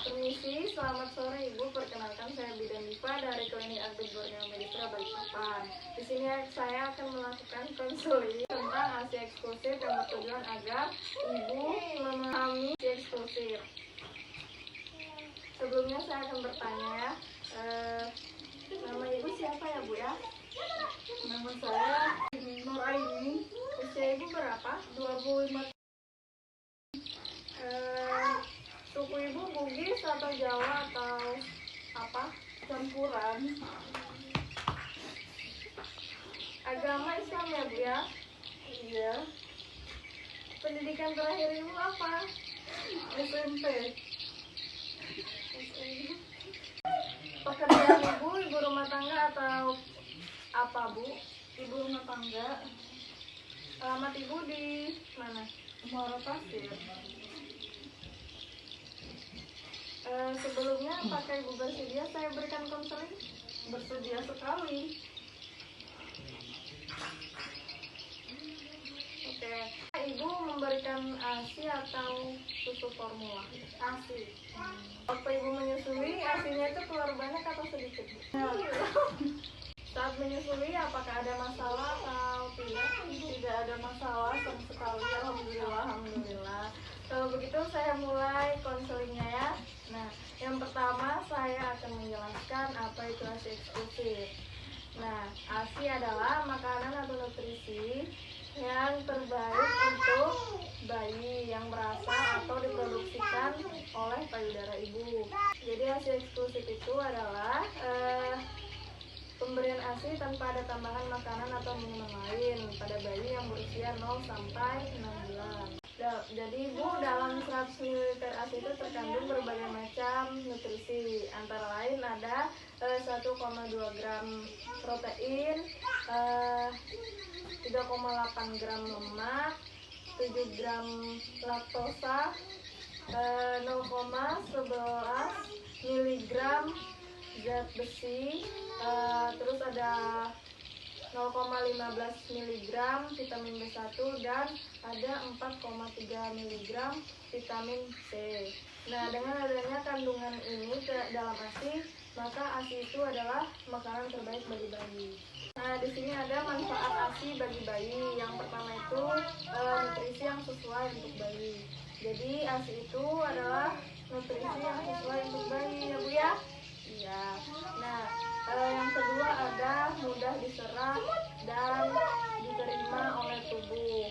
Permisi, selamat sore Ibu. Perkenalkan saya Bidan Diva dari Klinik Aktif Borneo Medistra Balikpapan. Di sini saya akan melakukan konseling tentang ASI eksklusif yang bertujuan agar Ibu memahami ASI eksklusif. Sebelumnya saya akan bertanya ya, nama Ibu siapa ya Bu ya? Nama saya Nur Aini. Usia Ibu berapa? 25. Suku Ibu Bugis atau Jawa atau apa? Campuran. Agama Islam ya Bu ya? Iya. Pendidikan terakhir Ibu apa? SMP. Pekerjaan ibu rumah tangga atau apa Bu? Ibu rumah tangga. Alamat Ibu di mana? Muara Pasir. Sebelumnya apakah Ibu bersedia saya berikan konseling? Bersedia sekali. Oke, Ibu memberikan ASI atau susu formula? ASI. Waktu Ibu menyusui, ASInya itu keluar banyak atau sedikit? Saat menyusui, apakah ada masalah atau tidak? Tidak ada masalah sama sekali. Alhamdulillah. Kalau begitu saya mulai konselingnya ya. Nah, yang pertama saya akan menjelaskan apa itu ASI eksklusif. Nah, ASI adalah makanan atau nutrisi yang terbaik untuk bayi yang berasal atau diproduksikan oleh payudara ibu. Jadi ASI eksklusif itu adalah pemberian ASI tanpa ada tambahan makanan atau minuman lain pada bayi yang berusia 0 sampai 6 bulan. Jadi Bu, dalam 100 ml ASI itu terkandung berbagai macam nutrisi. Antara lain ada 1,2 gram protein, 3,8 gram lemak, 7 gram laktosa, 0,11 mg zat besi, terus ada 0,15 mg vitamin B1 dan ada 4,3 mg vitamin C. Nah, dengan adanya kandungan ini dalam ASI, maka ASI itu adalah makanan terbaik bagi bayi. Nah, di sini ada manfaat ASI bagi bayi. Yang pertama itu nutrisi yang sesuai untuk bayi. Jadi ASI itu adalah nutrisi yang sesuai untuk bayi ya Bu ya? Iya. Nah, yang kedua ada mudah diserap dan diterima oleh tubuh.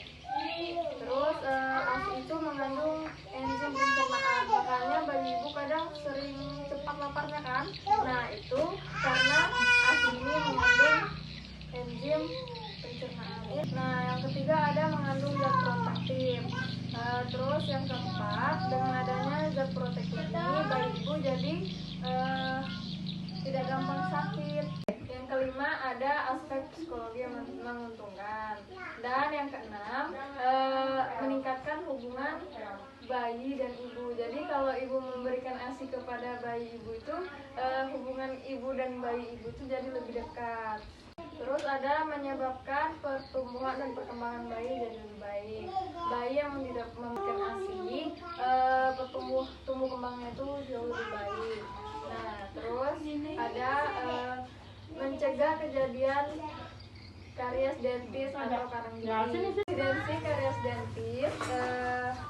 Terus ASI itu mengandung enzim pencernaan. Makanya bayi ibu kadang sering cepat laparnya kan? Nah, itu karena ASI ini mengandung enzim pencernaan. Nah, yang ketiga ada mengandung zat protektif. Terus yang keempat, dengan adanya zat protektif ini bayi ibu jadi tidak gampang sakit. Yang kelima ada aspek psikologi yang menguntungkan. Dan yang keenam, meningkatkan hubungan bayi dan ibu. Jadi kalau ibu memberikan ASI kepada bayi ibu itu, hubungan ibu dan bayi ibu itu jadi lebih dekat. Terus ada menyebabkan pertumbuhan dan perkembangan bayi jadi lebih baik. Bayi yang tidak memberikan ASI, tumbuh kembangnya itu jauh lebih baik. Nah, terus ada mencegah kejadian karies dentis atau karang gigi. Insidensi karies dentis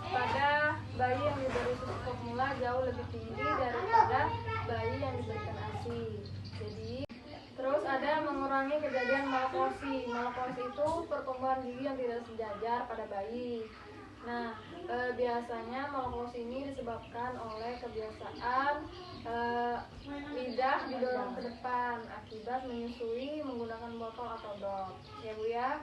pada bayi yang diberi susu formula jauh lebih tinggi daripada bayi yang diberikan ASI. Jadi terus ada mengurangi kejadian maloprosi. Maloprosi itu pertumbuhan gigi yang tidak sejajar pada bayi. Nah, biasanya maloprosi ini disebabkan oleh kebiasaan lidah didorong ke depan akibat menyusui menggunakan botol atau dot. Ya Bu ya.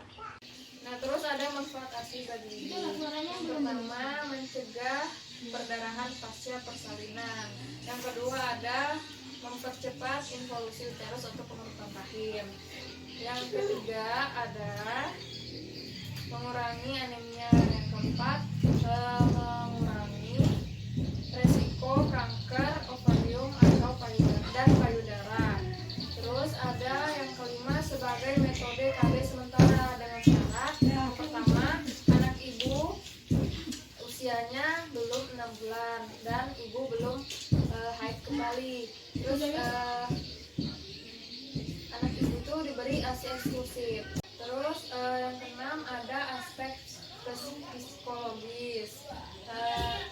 Nah, terus ada manfaat ASI bagi ibu. Yang pertama, mencegah perdarahan pasca persalinan. Yang kedua ada mempercepat involusi uterus untuk pengurutan rahim. Yang ketiga ada mengurangi anemia. Yang keempat, mengurangi resiko kanker ovarium atau payudara. Terus ada yang kelima sebagai metode KB sementara dengan syarat yang pertama, anak ibu usianya belum 6 bulan dan ibu belum haid kembali. Terus anak ibu itu diberi ASI eksklusif. Terus yang keenam ada aspek psikologis.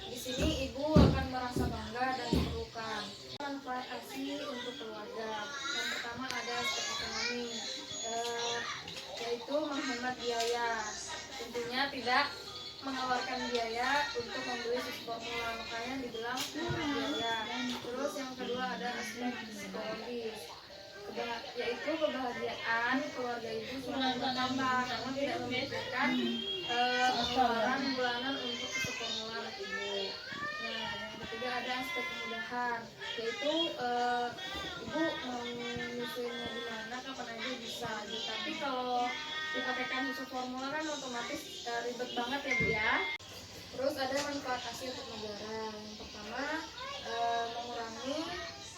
Di sini ibu akan merasa bangga dan diperlukan. Manfaat ASI untuk keluarga. Yang pertama ada aspek ekonomi, yaitu menghemat biaya. Tentunya tidak mengeluarkan biaya untuk membeli susu formula, makanya dibilang menghemat biaya. Terus yang kedua ada aspek psikologis, yaitu kebahagiaan keluarga ibu semakin bertambah karena tidak memikirkan pengeluaran bulanan untuk susu formula anak ibu. Nah, yang ketiga ada aspek kemudahan, yaitu ibu mau menyusuinya di mana kapan aja bisa. Tapi kalau dipakaikan susu formula kan otomatis ribet banget ya Bu ya. Terus ada manfaat ASI untuk negara. Yang pertama mengurangi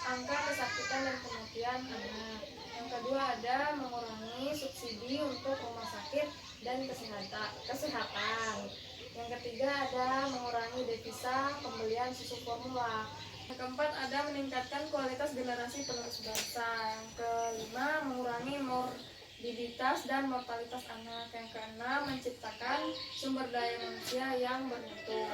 angka kesakitan dan kematian anak. Yang kedua ada mengurangi subsidi untuk rumah sakit dan kesehatan. Yang ketiga ada mengurangi devisa pembelian susu formula. Yang keempat ada meningkatkan kualitas generasi penerus bangsa. Yang kelima mengurangi morbiditas dan mortalitas anak. Yang keenam menciptakan sumber daya manusia yang bermutu.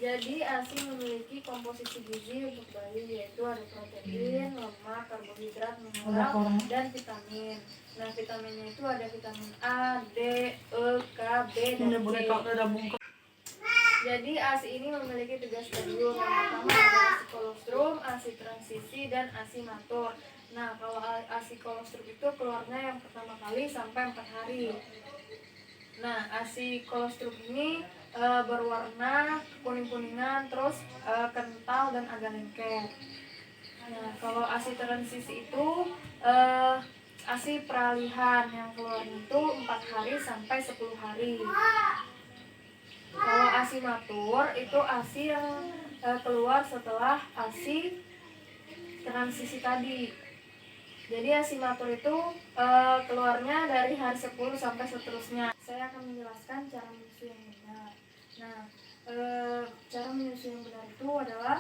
Jadi ASI memiliki komposisi gizi untuk bayi, yaitu ada protein, lemak, karbohidrat, mineral, dan vitamin. Nah, vitaminnya itu ada vitamin A, D, E, K, B, dan C. Jadi ASI ini memiliki 3 stadium. Yang pertama ada ASI kolostrum, ASI transisi, dan ASI matur. Nah, kalau ASI kolostrum itu keluarnya yang pertama kali sampai 4 hari. Nah, ASI kolostrum ini berwarna kuning-kuningan, terus kental dan agak lengket. Nah, kalau ASI transisi itu ASI peralihan yang keluar itu 4 hari sampai 10 hari. Kalau ASI matur itu ASI yang keluar setelah ASI transisi tadi. Jadi ASI matur itu keluarnya dari hari 10 sampai seterusnya. Saya akan menjelaskan cara menyusui yang benar. Nah, cara menyusui yang benar itu adalah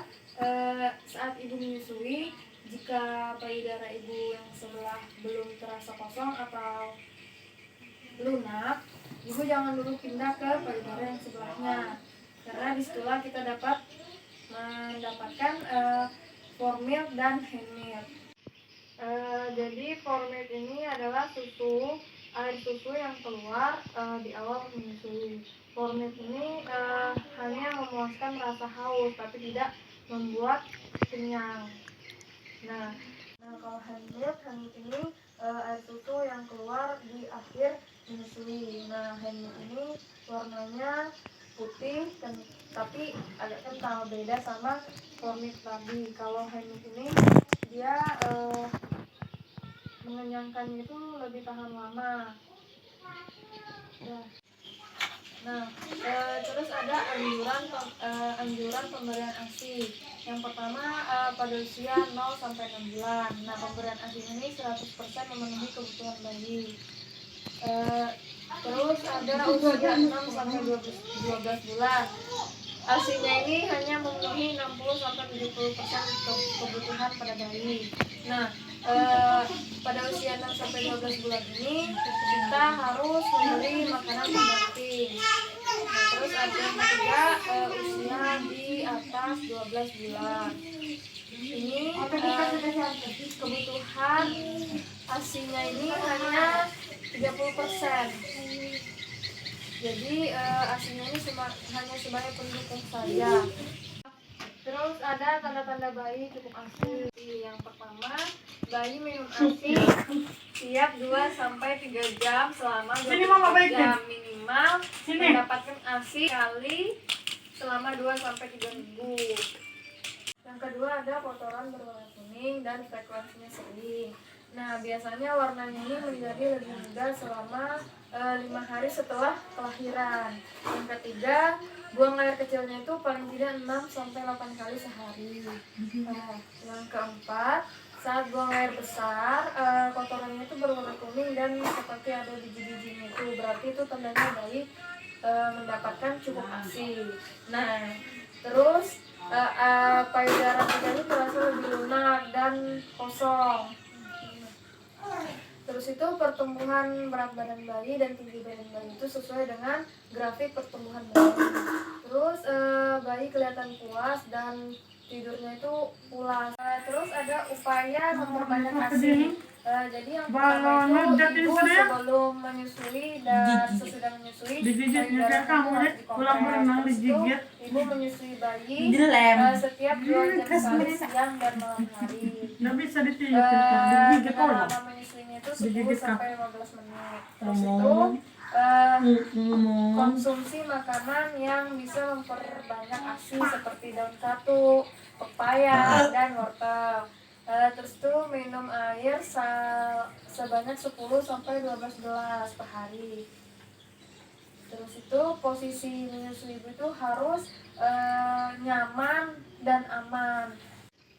saat ibu menyusui, jika payudara ibu yang sebelah belum terasa kosong atau lunak, ibu jangan dulu pindah ke payudara yang sebelahnya, karena disitulah kita dapat mendapatkan formil dan hand milk. Jadi formil ini adalah air susu yang keluar di awal menyusui. Formil ini hanya memuaskan rasa haus, tapi tidak membuat kenyang. Nah kalau hand milk ini air susu yang keluar di akhir menyusui. Nah, hand milk ini warnanya putih tapi agak kental, beda sama formil tadi. Kalau hand milk ini dia mengenyangkannya itu lebih tahan lama. Nah, terus ada anjuran pemberian ASI. Yang pertama pada usia 0 sampai 6 bulan. Nah, pemberian ASI ini 100% memenuhi kebutuhan bayi. Terus ada usia 6 sampai 12 bulan. ASI-nya ini hanya memenuhi 60 sampai 70% kebutuhan pada bayi. Nah, pada usia 6 sampai 12 bulan ini kita harus memberi makanan pendamping. Nah, terus ada yang ketiga usia di atas 12 bulan. Ini kebutuhan ASI-nya ini hanya 30%. Jadi ASI-nya ini hanya sebagai pendukung saja. Terus ada tanda-tanda bayi cukup ASI. Yang pertama, bayi minum ASI tiap 2-3 jam selama 24 jam minimal, mendapatkan ASI kali selama 2-3 minggu. Yang kedua ada kotoran berwarna kuning dan frekuensinya sering. Nah, biasanya warnanya ini menjadi lebih muda selama 5 hari setelah kelahiran. Yang ketiga, buang air kecilnya itu paling tidak 6-8 kali sehari. Yang keempat, saat buang air besar, kotorannya itu berwarna kuning dan seperti ada biji-bijinya itu. Berarti itu tandanya bayi mendapatkan cukup ASI. Nah, Terus payudara kita itu terasa lebih lunak dan kosong. Terus itu pertumbuhan berat badan bayi dan tinggi badan bayi itu sesuai dengan grafik pertumbuhan bayi. Terus bayi kelihatan puas dan tidurnya itu pulas. Terus ada upaya memperbanyak ASI. Jadi yang pertama itu ibu sebelum menyusui dan sesudah menyusui payudara itu harus dikompres. Terus itu ibu menyusui bayi setiap 2 jam sekali siang dan malam hari. Dengan lama menyusuinya itu 10 sampai 15 menit. Terus itu konsumsi makanan yang bisa memperbanyak ASI seperti daun katu, pepaya, dan wortel. Terus itu minum air sebanyak 10 sampai 12 gelas per hari. Terus itu posisi menyusui ibu itu harus nyaman dan aman.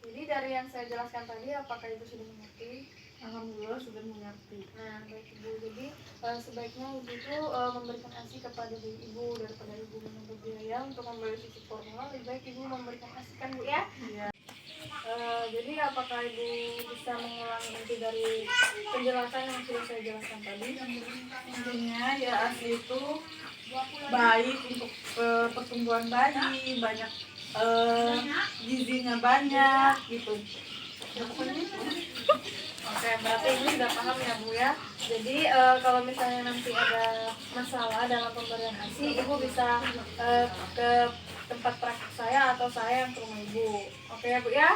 Jadi dari yang saya jelaskan tadi, apakah ibu sudah mengerti? Alhamdulillah sudah mengerti. Nah, baik ibu. Jadi sebaiknya ibu itu memberikan ASI kepada bayi ibu daripada ibu menunggu biaya untuk membeli susu formula. Lebih baik ibu memberikan ASI, kan bu ya? Iya. Jadi apakah ibu bisa mengulangi inti dari penjelasan yang sudah saya jelaskan tadi? Intinya ya ASI itu baik untuk pertumbuhan bayi, banyak gizinya banyak gitu. Ya pokoknya itu. Oke, berarti ibu sudah paham ya bu ya. Jadi kalau misalnya nanti ada masalah dalam pemberian ASI, ibu bisa ke tempat praktek saya atau saya yang ke rumah ibu. Oke ya bu ya.